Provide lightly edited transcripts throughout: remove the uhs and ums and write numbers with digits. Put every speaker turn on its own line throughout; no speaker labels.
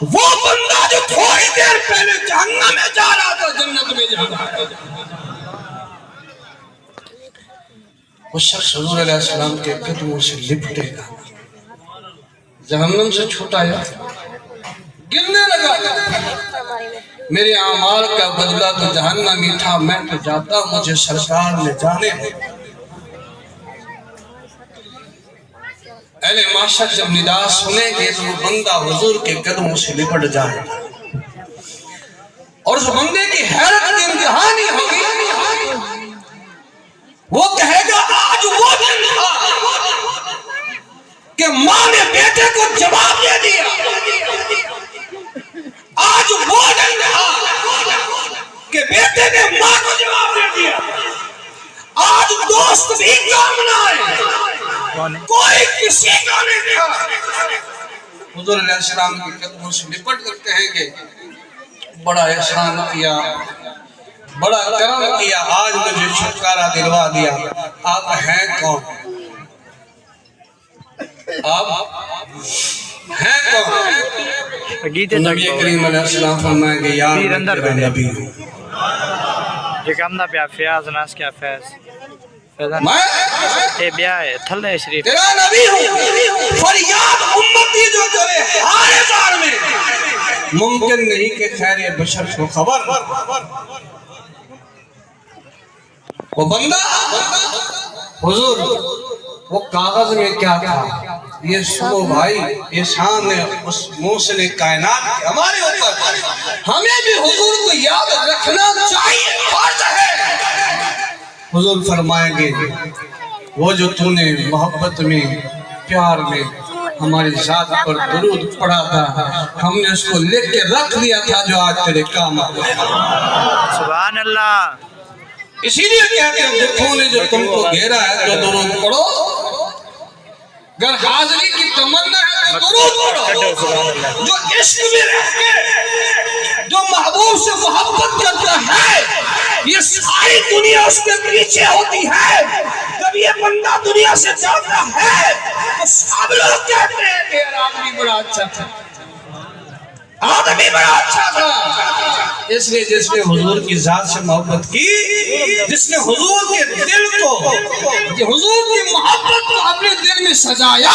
وہ بندہ جو تھوڑی دیر پہلے جہنم میں جا رہا تھا جنت میں جا رہا ہے. وہ شخص حضور علیہ السلام کے قدموں سے لپٹے گا، جہنم سے چھوٹایا، گرنے لگا. میرے اعمال کا بدلہ تو جہنم ہی تھا، میں تو جاتا مجھے سرکار نے جانے دے. اہل معاشر جب ندا سنیں گے تو وہ بندہ حضور کے قدموں سے لپٹ جائے گا، اور اس بندے کی حیرت کی انتہا نہیں ہوگی. وہ کہے گا آج وہ دن تھا کہ ماں نے بیٹے کو جواب دے دیا، آج وہ دن تھا کہ بیٹے نے ماں کو جواب دے دیا، آج دوست بھی کام نہ آئے، کوئی کسی کا نہیں تھا. حضور علیہ السلام کے قدموں سے لپٹ کر کہیں گے بڑا احسان کیا، بڑا کرم کیا، آج مجھے چھٹکارا دلوا دیا. آپ ہیں کون؟ آپ ہیں کون؟ نبی کریم علیہ السلام فرمائیں گے یار میں تیرا نبی ہوں. میں تیرا نبی ہوں. فریاد امتی جو کرے ہر حال میں، ممکن نہیں کہ خیر بشر کو خبر. وہ بندہ حضور وہ کاغذ میں کیا تھا، یہ سنو بھائی، یہ شان ہے اس محسن کائنات کے ہمارے اوپر، ہمیں بھی حضور کو یاد رکھنا چاہیے، فرض ہے. حضور فرمائیں گے وہ جو تو نے محبت میں پیار میں ہماری ذات پر درود پڑھا تھا، ہم نے اس کو لکھ کے رکھ دیا تھا جو آج تیرے کام آ گیا.
سبحان اللہ.
اسی لیے کہتے ہیں دکھوں نے جو تم کو گھیرا ہے تو درود پڑھو، اگر حاضری کی تمنا ہے تو درود پڑھو. جو عشق میں رہ کے جو محبوب سے محبت کرتا ہے، یہ ساری دنیا اس کے پیچھے ہوتی ہے. جب یہ بندہ دنیا سے جاتا ہے تو سب لوگ کہتے ہیں کہ یار آدمی بڑا اچھا تھا، آدمی بڑا اچھا تھا. اس لیے جس نے حضور کی ذات سے محبت کی، جس نے حضور کے دل کو، حضور کی محبت کو اپنے دل میں سجایا،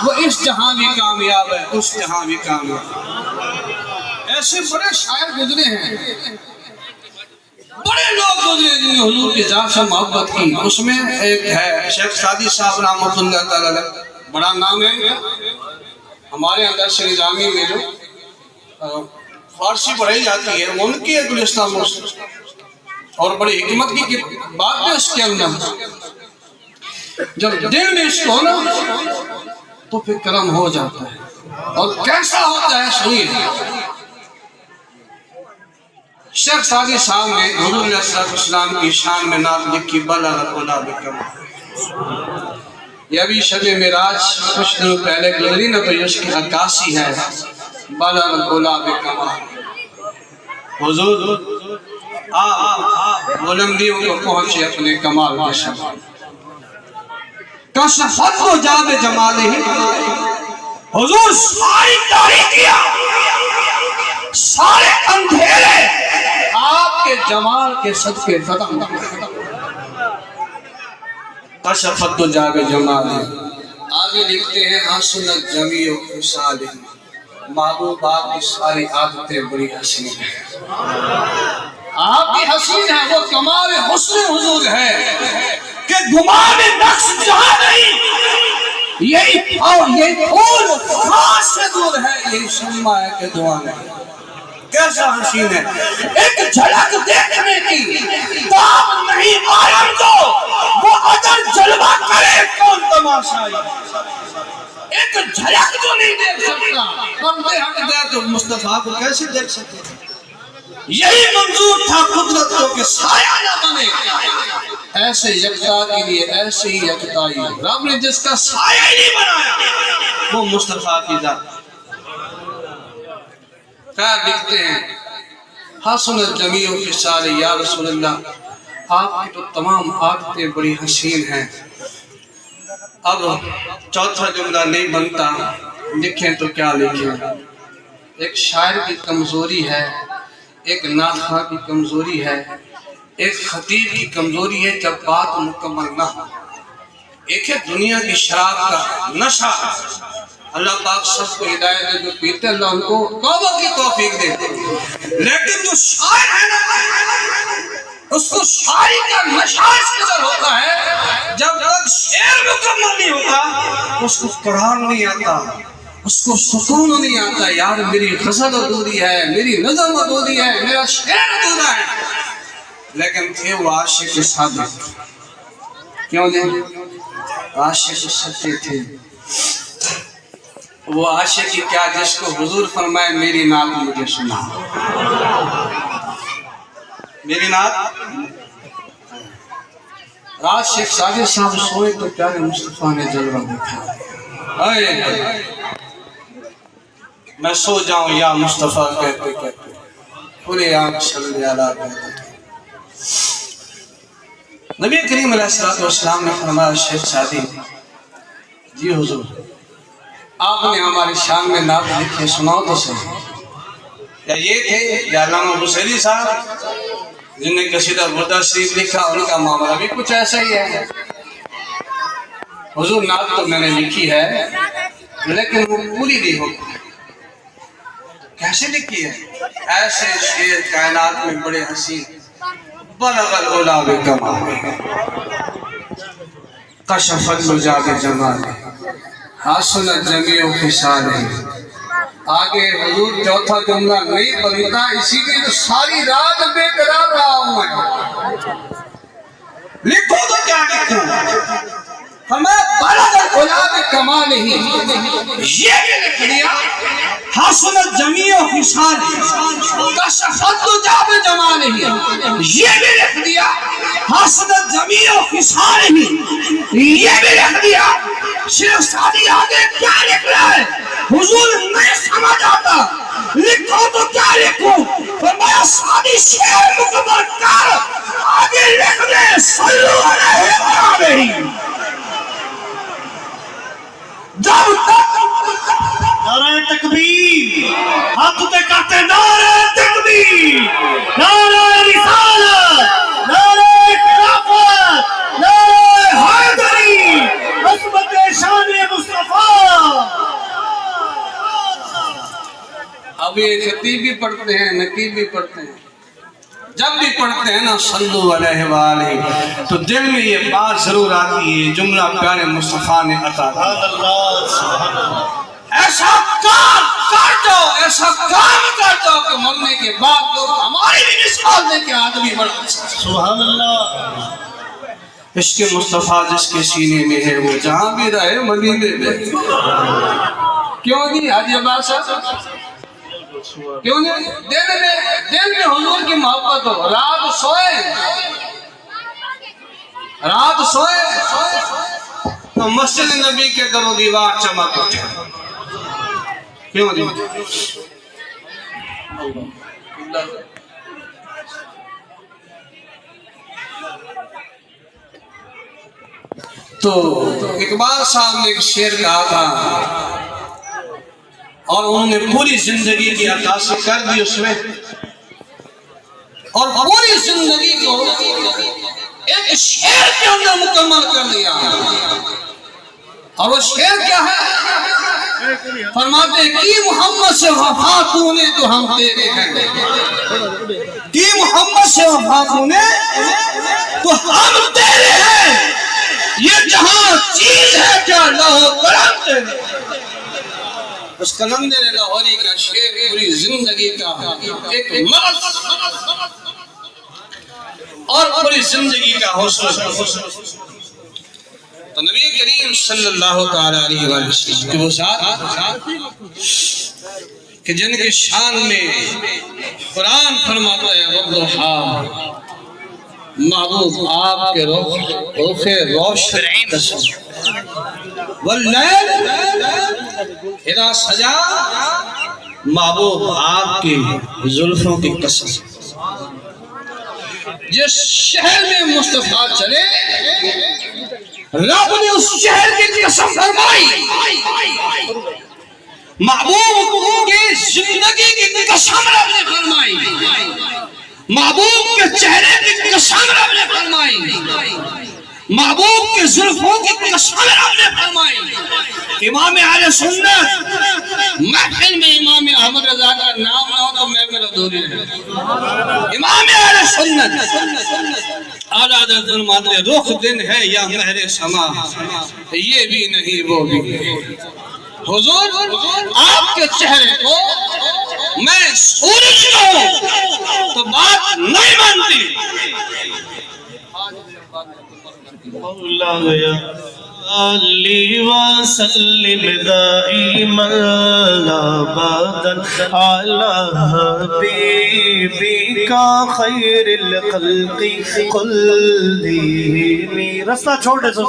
وہ اس جہاں بھی کامیاب ہے، اس جہاں بھی کامیاب ہے. ایسے بڑے شاعر گزرے ہیں، بڑے لوگ گزرے جنہوں نے حضور کی ذات سے محبت کی. اس میں ایک ہے شیخ سعدی صاحب رحمۃ اللہ تعالی، بڑا نام ہے ہمارے اندر سے نظامی میں جو فارسی پڑھائی جاتی ہے، ان کی ایک گلستان اور بڑی حکمت کی بات ہے اس کے اندر. جب دل میں عشق ہو نا تو پھر کرم ہو جاتا ہے، اور کیسا ہوتا ہے سنیے. شیخ سعدی صاحب نے حضور علیہ السلام کی شان میں نعت لکھی بلغ العلا بکمال. یہ ابھی شب معراج کچھ دنوں پہلے گزری نا، تو یہ اس کی عکاسی ہے بلغ العلا بکمال. حضور بلندیوں کو پہنچے اپنے کمال کے ساتھ. کشفت کو جاب جمال ہی، حضور ساری تاریکیاں، سارے اندھیرے آپ کے جمال کے صدقے ختم. کشفت کو جاب جمال ہی. آگے لکھتے ہیں حسنت جمیع خصال، محبوب آپ کی ساری عادتیں بڑی حسین ہیں. آپ کی حسین ہے، وہ کمال حسن حضور ہے کہ گمان نقص جہاں نہیں. یہی پھول خاص سے دور ہے، یہی شمع ہے کہ دعا نہیں. کیسا حسین ہے، ایک جھلک دیکھنے کی تاب نہیں عالم کو، وہ اگر جلوہ کرے کون تماشائی. ایک جھلک جو نہیں دیکھ سکتا، بندے ہٹ گئے تو مصطفیٰ کو کیسے دیکھ سکتے. یہی منظور تھا قدرت کو کہ سایہ نہ بنے، ایسے یکتا کے لیے ایسے ہی یکتائی. رب نے جس کا سایہ ہی نہیں بنایا وہ مصطفیٰ کی ذات. خیر لکھتے ہیں حسنت جمیع خصال یا رسول اللہ، آپ کی تو تمام عادتیں بڑی حسین ہیں. اب چوتھا جملہ نہیں بنتا، لکھیں تو کیا لکھیں. ایک شاعر کی کمزوری ہے، ایک ناطخواں کی کمزوری ہے، ایک خطیب کی کمزوری ہے جب بات مکمل نہ ہو۔ ایک ہے دنیا کی شراب کا نشہ، اللہ پاک سب کو ہدایت دے، جو پیتے اللہ ان کو توبہ کی توفیق دے، لیکن جو شاعر ہے نا اس کو شاعری کا نشہ اس قدر ہوتا ہے جب تک شعر مکمل نہیں ہوتا اس کو قرار نہیں آتا، اس کو سکون نہیں آتا، یار میری غزل ادھوری ہے، میری نظم ادھوری ہے، میرا شعر ادھورا ہے۔ لیکن تھے وہ عاشق صادق، کیوں نہیں؟ عاشق سچے تھے۔ وہ عاشق ہی کیا جس کو حضور فرمائے میری نعت مجھے سنا، میری نعت۔ رات شیخ ساجد صاحب سوئے تو پیارے مصطفیٰ نے جلوہ دیکھا، میں سو جاؤں یا مصطفیٰ کہتے کہتے پورے آنکھ صلی اللہ کہتے۔ نبی کریم علیہ السلام نے فرمایا شیخ سادی جی حضور آپ نے ہماری شان میں نعت لکھے سناؤ تو صحیح۔ یا یہ تھے یا علامہ بصیری صاحب جن نے قصیدہ بردہ شریف لکھا، ان کا معاملہ بھی کچھ ایسا ہی ہے۔ حضور نعت تو میں نے لکھی ہے لیکن وہ پوری نہیں ہوتی، کیسے لکھی ہے؟ ایسے شعر کائنات میں بڑے حسین، بلغ العلا بکمال، کشف الدجا بجمال، حسنت جمیع خصالہ۔ آگے حضور چوتھا جملہ نہیں بنتا، اسی لیے تو ساری رات بے قرار رہا ہوں میں۔ لکھو تو کیا لکھوں؟ ہمیں بلغ العلا بکمالہ، یہ بھی لکھ دیا، حسنت جمیع خصالہ، کشف الدجا بجمالہ، یہ بھی لکھ دیا، حسنت جمیع خصالہ، یہ بھی لکھ دیا۔ شیخ سعدی آگے کیا لکھ رہا ہے؟ حضور نہیں سمجھ آتا، لکھو تو کیا لکھوں؟ فرمایا سعدی شعر مکمل کر، آگے لکھ دے صلو علیہ وآلہ۔ جب تک
نعرہ تکبیر، ہاتھ تے کرتے نعرہ تکبیر، نعرہ رسالت، نعرہ خلافت، نعرہ حیدری، عظمت شان مصطفیٰ۔
اب یہ خطیب بھی پڑھتے ہیں، نقیب بھی پڑھتے ہیں، جب بھی پڑھتے ہیں نا صلو علیہ وآلہ تو دل میں یہ بات ضرور آتی ہے، جملہ پیارے مصطفیٰ نے عطا کیا۔ ایسا کام کر دو، ایسا کام کر دو کہ مرنے کے بعد لوگ ہماری بھی مثال دے کے آدمی بڑھ سکتے۔
سبحان اللہ۔
عشق مصطفیٰ جس کے سینے میں ہے وہ جہاں بھی رہے مدینے میں۔ کیوں نہیں حاجی عباس صاحب؟ کیوں نہیں؟ دل میں حضور کی محبت ہو، رات سوئے تو مسجد نبی کے در و دیوار چمک اٹھے، کیوں نہیں؟ تو اقبال صاحب نے ایک شعر کہا تھا اور انہوں نے پوری زندگی کی عکاسی کر دی اس میں، اور پوری زندگی کو ایک شعر کے اندر مکمل کر دیا۔ اور وہ شعر کیا ہے؟ فرماتے ہیں کہ محمد سے وفا تو نے تو ہم تیرے ہیں، کہ محمد سے وفا تو نے تو ہم تیرے ہیں، یہ جہاں چیز ہے کیا لوہ کرم تیرے۔ اس کلندر لاہوری کا شعر پوری زندگی کا ایک مرض اور پوری زندگی کا حوصلہ۔ تو نبی کریم صلی اللہ تعالی علیہ وسلم کے وہ ذات کہ جن کے شان میں قرآن فرماتا ہے والضحیٰ، محبوب آپ کے روح روشن قسم، واللیل اذا سجا، محبوب آپ کی زلفوں کی قسم۔ جس شہر میں مصطفیٰ چلے رب نے اس شہر کی قسم فرمائی، محبوب کی زندگی کی قسم رب نے فرمائی، محبوب کے چہرے کی قسم رب نے فرمائی، محبوب کے زلفوں کی قسم رب نے فرمائی۔ امام اہل سنت محفل میں امام احمد رضا کا نام نہ ہو تو میں میرا دوری ہے۔ امام اہل سنت آزاد ظلمات رخ دن ہے یا مہر سما، یہ بھی نہیں وہ بھی نہیں۔ حضور آپ کے چہرے کو میں سورج کہوں تو بات نہیں مانتی۔
مولایا صلی وسلم دائما ابدا علی حبیبک خیر الخلق کلہم۔ رستہ چھوڑے سو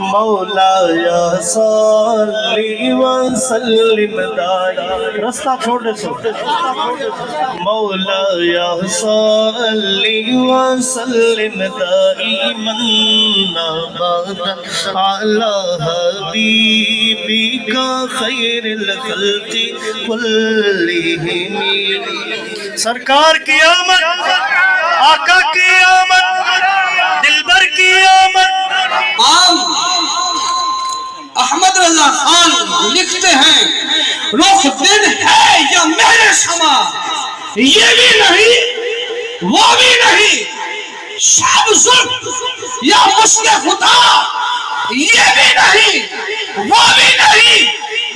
مولایا صلی وسلم دائما، رستہ چھوڑے سو مولایا صلی وسلم دائما علی حبیبک خیر الخلق کلہم۔ سرکار کی آمد، آقا کی آمد، دلبر کی آمد۔
احمد رضا خان لکھتے ہیں رخ دن ہے یا مہر سما، یہ بھی نہیں وہ بھی نہیں، شب زلف یا مشک خدا، یہ بھی نہیں وہ بھی نہیں،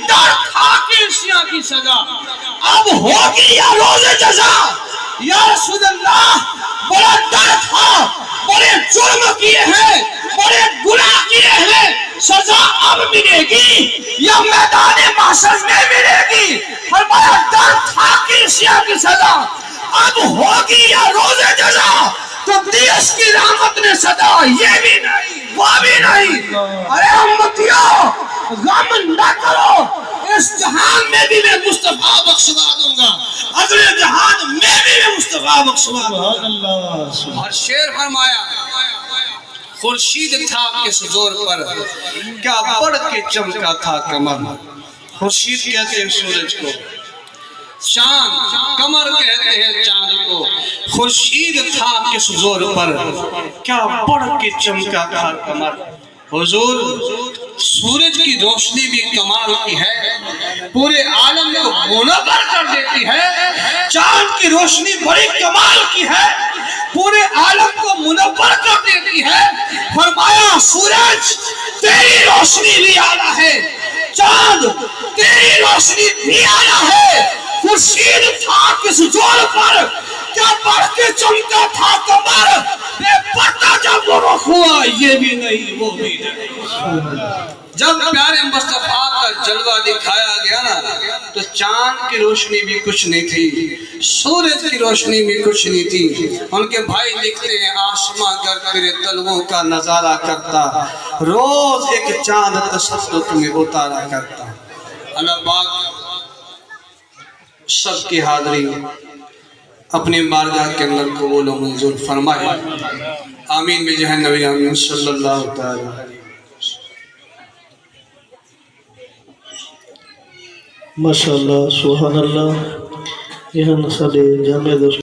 ڈر تھا کہ عصیاں کی سزا اب ہوگی یا روز جزا۔ یا رسول اللہ بڑا ڈر تھا، بڑے جرم کیے ہیں، بڑے گناہ کیے ہیں، سزا اب ملے گی یا میدان محشر میں ملے گی؟ فرمایا ڈر تھا کہ عصیاں کی سزا اب ہوگی یا روز جزا، تو دیس کی رحمت نے صدا، یہ بھی نہیں وہ بھی نہیں۔ ارے امتیوں غم نہ کرو، اس جہان میں بھی میں مصطفیٰ بخشوا دوں گا، اگلے جہان میں بھی میں مصطفیٰ بخشوا دوں گا۔ اور شعر فرمایا خورشید تھا کس زور پر کیا بڑھ کے چمکا تھا کمر۔ خورشید کہتے ہیں سورج کو، چاند کمر کہتے ہیں چاند کو، خورشید تھا کس زور پر کیا بڑھ کے چمکا تھا کمر۔ حضور سورج کی روشنی بھی کمال کی ہے، پورے عالم کو منور کر دیتی ہے۔ چاند کی روشنی بڑی کمال کی ہے، پورے عالم کو منور کر دیتی ہے۔ فرمایا سورج تیری روشنی بھی اعلیٰ ہے، چاند تیری روشنی بھی اعلیٰ ہے، خورشید تھا کس زور پر کیا بڑھ کے چمکا تھا کمر، بے پردہ جب وہ رخ ہوا یہ بھی نہیں وہ بھی نہیں۔ جب پیارے مصطفیٰ کا جلوہ دکھایا گیا نا تو چاند کی روشنی بھی کچھ نہیں تھی، سورج کی روشنی بھی کچھ نہیں تھی۔ ان کے بھائی لکھتے ہیں آسماں گر پھرے طلبوں کا نظارہ کرتا، روز ایک چاند تصدق میں اتارا کرتا۔ اللہ پاک سب کی حاضری اپنی بارگاہ کے اندر قبول و منظور فرمائے، آمین بجاہ نبی آمین صلی اللہ تعالی۔
ماشاءاللہ سبحان اللہ۔ یہ سارے جامع دوست